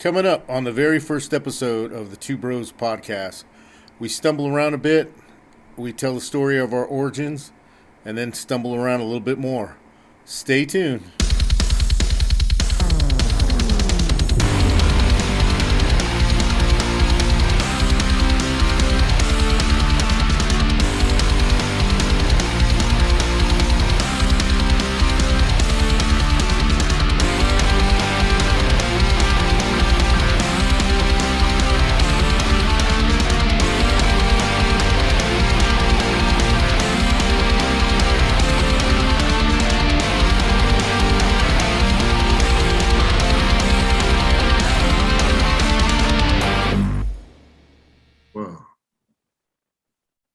Coming up on the very first episode of the TwoBros Podcast, we stumble around a bit, we tell the story of our origins, and then stumble around a little bit more. Stay tuned.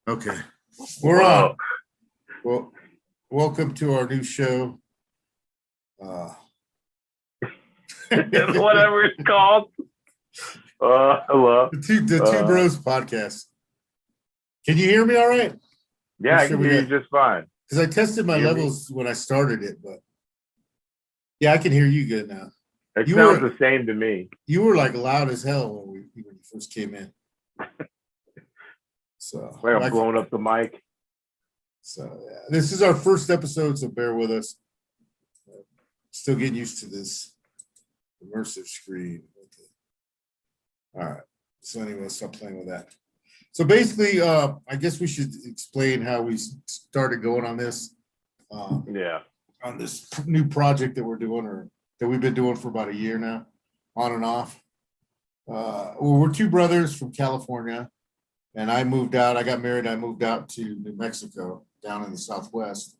Okay, we're on. Well, welcome to our new show. Whatever it's called. Hello. The TwoBros Podcast. Can you hear me all right? Yeah, I can hear you just fine. Because I tested my levels when I started it, but yeah, I can hear you good now. It sounds the same to me. You were like loud as hell when you first came in. So I'm blowing up the mic. So yeah, this is our first episode, so bear with us. Still getting used to this immersive screen. All right. So anyway, stop playing with that. So basically, I guess we should explain how we started going on this. On this new project that we're doing, or that we've been doing for about a year now, on and off. Well, we're two brothers from California. And I moved out. I got married. I moved out to New Mexico, down in the Southwest.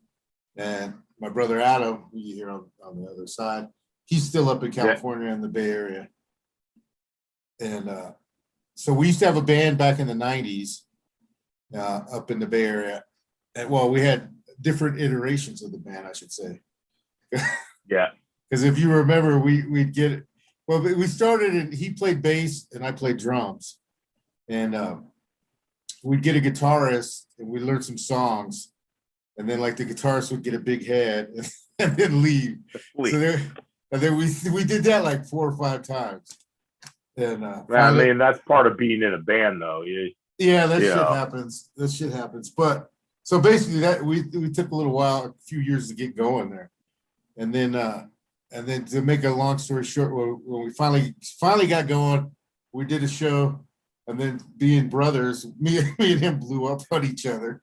And my brother Adam, who you hear on the other side, he's still up in California in the Bay Area. And so we used to have a band back in the 90s up in the Bay Area. And, well, we had different iterations of the band, I should say. Yeah. Because if you remember, we'd get it. Well, we started, and he played bass, and I played drums. And we'd get a guitarist and we'd learn some songs, and then like the guitarist would get a big head and then leave. And then we did that like 4 or 5 times. And I mean, that's part of being in a band, though. That shit happens. That shit happens. But so basically, that we took a little while, a few years to get going there, and then to make a long story short, when we finally got going, we did a show. And then being brothers, me and him blew up on each other.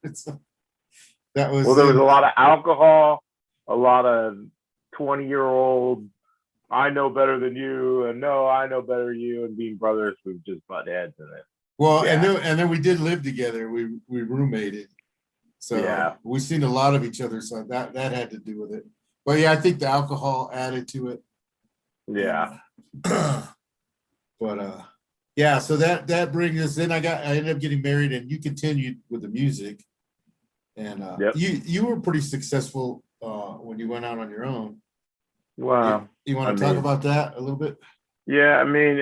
That was there was a lot of alcohol, a lot of 20-year-old, I know better than you, and no, I know better than you, and being brothers, we just butt heads in it. Well, yeah. and then we did live together. We roommated, so we seen a lot of each other. So that had to do with it. But yeah, I think the alcohol added to it. Yeah. But yeah, so that brings us. Then I ended up getting married, and you continued with the music, and you were pretty successful when you went out on your own. Wow, you want to talk about that a little bit? Yeah, I mean,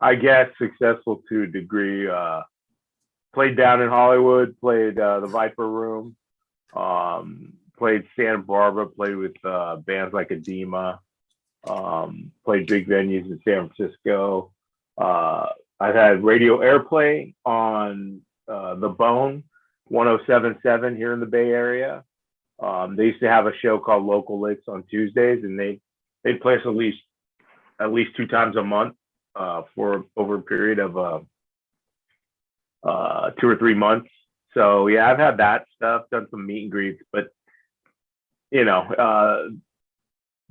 I guess successful to a degree. Played down in Hollywood, played the Viper Room, played Santa Barbara, played with bands like Edema, played big venues in San Francisco. I've had radio airplay on The Bone 107.7 here in the Bay Area. They used to have a show called Local Licks on Tuesdays, and they'd play us at least 2 times a month for over a period of 2 or 3 months. So yeah, I've had that stuff, done some meet and greets, but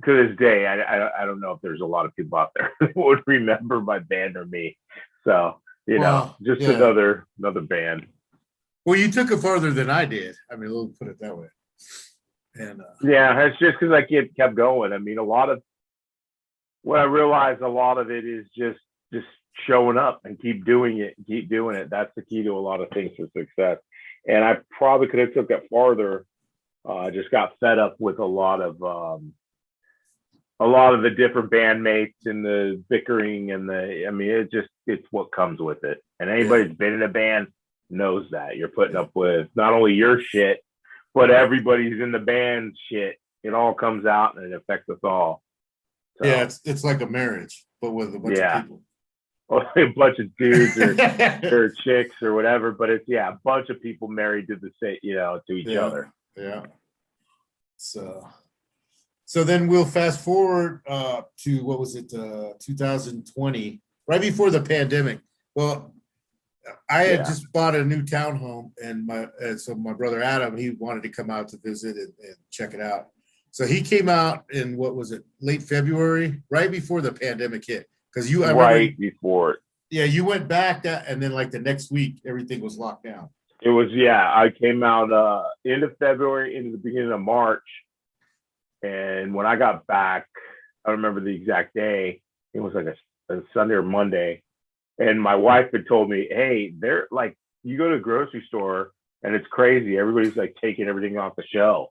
to this day, I don't know if there's a lot of people out there that would remember my band or me. So, another band. Well, you took it farther than I did. I mean, we'll put it that way. And it's just because I kept going. I mean, what I realized, a lot of it is just showing up and keep doing it. That's the key to a lot of things for success. And I probably could have took it farther. Just got fed up with a lot of the different bandmates and the bickering and it's what comes with it. And anybody that's been in a band knows that you're putting up with not only your shit, but everybody's in the band shit. It all comes out and it affects us all. So, Yeah, it's like a marriage, but with a bunch of people. A bunch of dudes or chicks or whatever, but it's a bunch of people married to the same, to each other. Yeah. So then we'll fast forward to what was it, 2020, right before the pandemic. Well, I had just bought a new townhome, and so my brother Adam, he wanted to come out to visit and check it out. So he came out in, what was it, late February, right before the pandemic hit. Because Before it. Yeah, you went back and then like the next week, everything was locked down. It was, I came out end of February into the beginning of March. And when I got back, I don't remember the exact day. It was like a Sunday or Monday. And my wife had told me, hey, they're like, you go to a grocery store and it's crazy. Everybody's like taking everything off the shelf.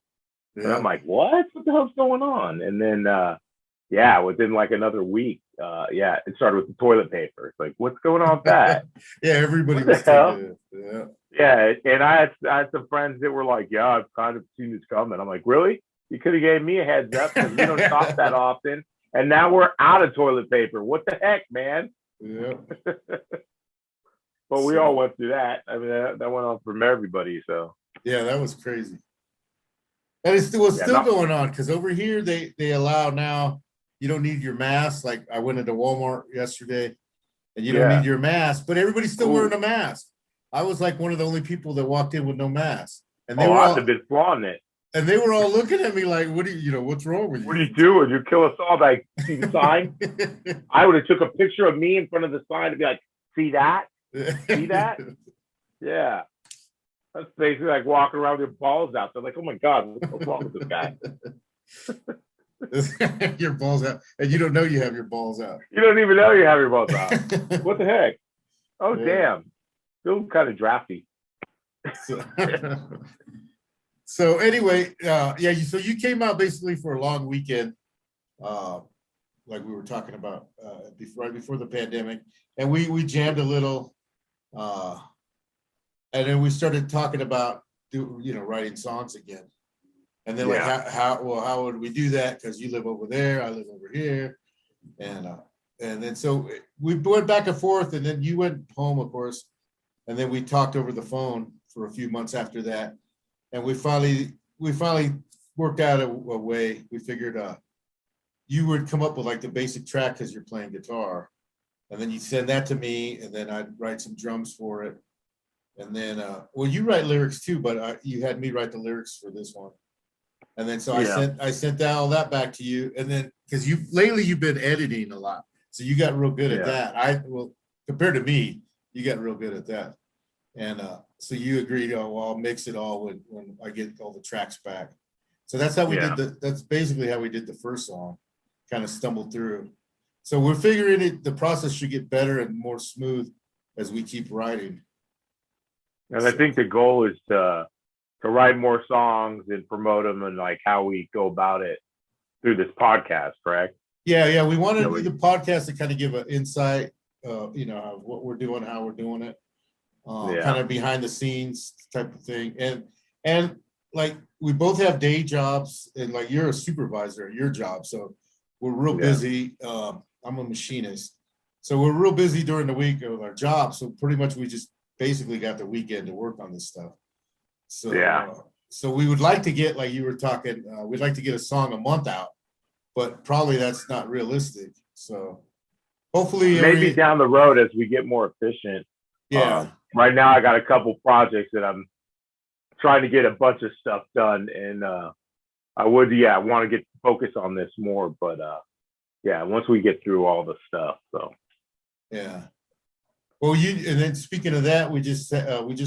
Yeah. And I'm like, what the hell's going on? And then, within like another week, it started with the toilet paper. It's like, what's going on with that? Everybody was taking it. Yeah. And I had some friends that were like, I've kind of seen this coming. I'm like, really? You could have gave me a heads up because we don't talk that often. And now we're out of toilet paper. What the heck, man? Yeah. But we all went through that. I mean, that went on from everybody. So yeah, that was crazy. And it's still going on, because over here they allow now, you don't need your mask. Like I went into Walmart yesterday, and you don't need your mask, but everybody's still wearing a mask. I was like one of the only people that walked in with no mask, and they were all been flaunting it. And they were all looking at me like, "What do you what's wrong with you? What are you doing? You kill us all!" Like, see the sign? I would have took a picture of me in front of the sign to be like, "See that? See that?" Yeah, that's basically like walking around with your balls out. They're like, "Oh my god, what's wrong with this guy?" Your balls out, and you don't know you have your balls out. You don't even know you have your balls out. What the heck? Oh damn, feel kind of drafty. So anyway, so you came out basically for a long weekend, like we were talking about right before the pandemic, and we jammed a little, and then we started talking about writing songs again, and then like how would we do that, because you live over there, I live over here, and then so we went back and forth, and then you went home, of course, and then we talked over the phone for a few months after that. And we finally worked out a way. We figured you would come up with like the basic track because you're playing guitar, and then you send that to me, and then I'd write some drums for it, and then you write lyrics too, but you had me write the lyrics for this one, and then so I sent all that back to you, and then because you've been editing a lot, so you got real good at that. Compared to me, you got real good at that. And so you agreed, I'll mix it all when I get all the tracks back. So that's how we did that's basically how we did the first song, kind of stumbled through. So we're figuring the process should get better and more smooth as we keep writing. And I think the goal is to write more songs and promote them, and like how we go about it through this podcast, correct? Yeah. We wanted to do the podcast to kind of give an insight, of what we're doing, how we're doing it. Kind of behind the scenes type of thing, and like we both have day jobs, and like you're a supervisor at your job, so we're real busy. I'm a machinist, so we're real busy during the week of our job. So pretty much we just basically got the weekend to work on this stuff. So so we would like to get, like you were talking, we'd like to get a song a month out, but probably that's not realistic. So hopefully maybe down the road as we get more efficient. Right now I got a couple projects that I'm trying to get a bunch of stuff done, and I want to get focused on this more, but once we get through all the stuff. So well, and then speaking of that, we just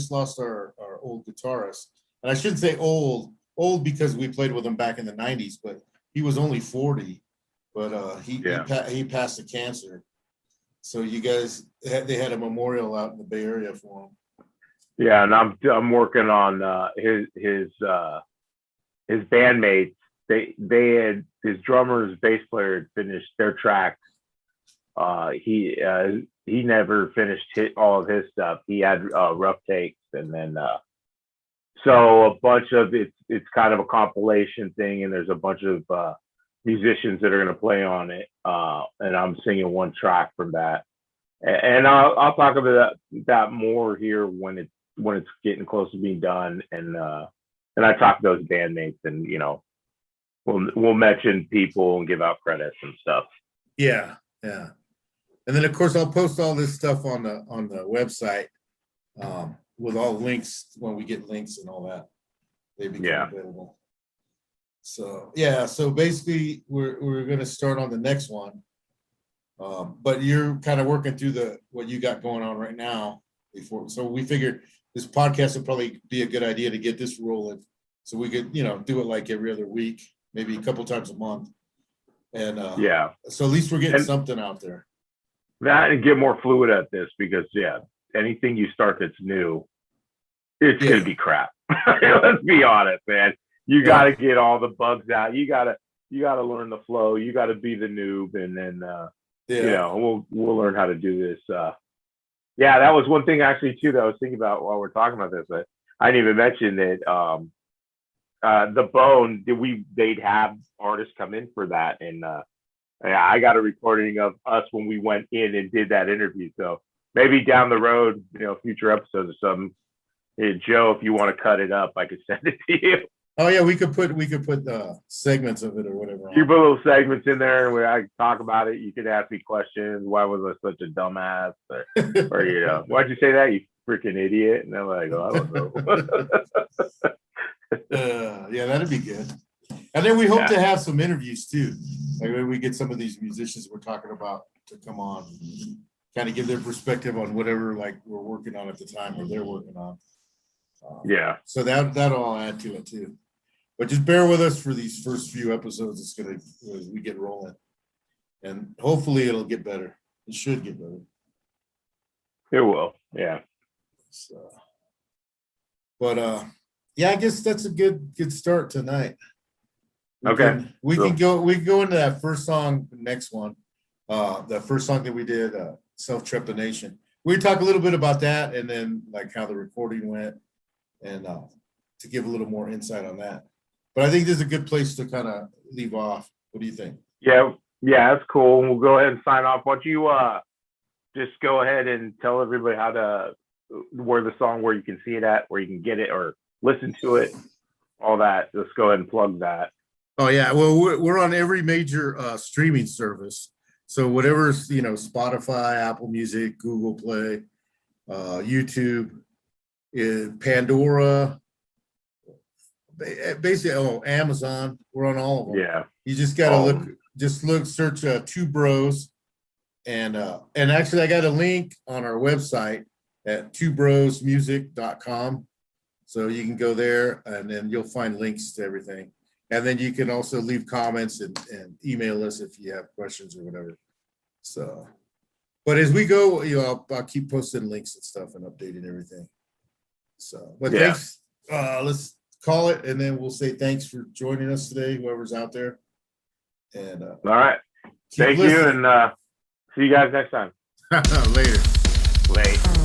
lost our old guitarist, and I shouldn't say old because we played with him back in the 90s, but he was only 40, but he passed of cancer. So you guys, they had a memorial out in the Bay Area for him. Yeah, and I'm working on his bandmates. They had his drummer, his bass player had finished their tracks. He never finished all of his stuff. He had rough takes, and then so a bunch of it's kind of a compilation thing, and there's a bunch of musicians that are going to play on it, and I'm singing one track from that. And I'll talk about that more here when it's getting close to being done, and I talk to those bandmates, and we'll mention people and give out credits and stuff. Yeah. And then of course I'll post all this stuff on the website with all links when we get links and all that. They become available. So so basically we're gonna start on the next one. But you're kind of working through what you got going on right now before. So we figured this podcast would probably be a good idea to get this rolling, so we could do it like every other week, maybe a couple times a month. And so at least we're getting something out there. That, and get more fluid at this, because anything you start that's new, it's gonna be crap. Let's be honest, man. You gotta get all the bugs out. You gotta learn the flow. You gotta be the noob, and then we'll learn how to do this. That was one thing actually too that I was thinking about while we're talking about this. But I didn't even mention that the Bone, they'd have artists come in for that, and I got a recording of us when we went in and did that interview. So maybe down the road, future episodes or something. Hey, Joe, if you want to cut it up, I could send it to you. Oh yeah, we could put segments of it or whatever. You put little segments in there where I talk about it. You could ask me questions. Why was I such a dumbass? Or why'd you say that, you freaking idiot? And I'm like, I don't know. That'd be good. And then we hope to have some interviews too. Like maybe we get some of these musicians we're talking about to come on, and kind of give their perspective on whatever we're working on at the time or they're working on. So that'll all add to it too. But just bear with us for these first few episodes. As we get rolling, and hopefully it'll get better. It should get better. It will. Yeah. So, but I guess that's a good start tonight. We can go into that first song, the next one. The first song that we did, Self-Trepanation. We talk a little bit about that, and then how the recording went, and to give a little more insight on that. But I think this is a good place to kind of leave off. What do you think? Yeah, that's cool. We'll go ahead and sign off. Why don't you just go ahead and tell everybody where you can see it at, where you can get it or listen to it, all that. Let's go ahead and plug that. Oh yeah, well we're on every major streaming service. So whatever's Spotify, Apple Music, Google Play, YouTube, Pandora, basically Amazon. We're on all of them. Yeah. You just gotta search Two Bros, and actually I got a link on our website at twobrosmusic.com. So you can go there, and then you'll find links to everything. And then you can also leave comments and email us if you have questions or whatever. So, but as we go, I'll keep posting links and stuff and updating everything. So, but thanks. Let's call it, and then we'll say thanks for joining us today, whoever's out there. And all right. Thank you, and see you guys next time. Later. Late.